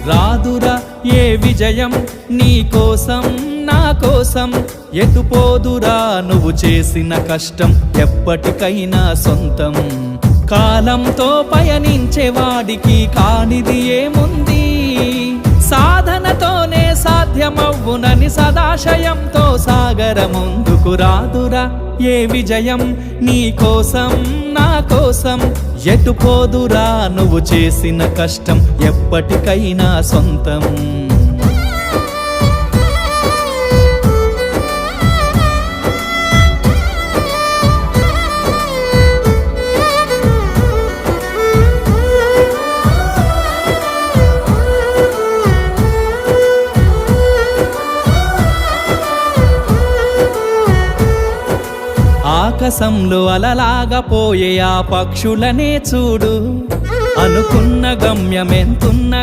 రాదురా ఏ విజయం నీ కోసం నా కోసం, ఎటుపోదురా నువ్వు చేసిన కష్టం ఎప్పటికైనా సొంతం. కాలంతో పయనించే వాడికి కానిది ఏముంది, సాధనతోనే సాధ్యమవ్వునని సదాశయంతో సాగర ముందుకు. రాదురా ఏ విజయం నీ కోసం నా కోసం, ఎటుపోదురా నువ్వు చేసిన కష్టం ఎప్పటికైనా సొంతం. ఆకాశంలో అలలాగా పోయే ఆ పక్షులనే చూడు, అనుకున్న గమ్యమెంతున్న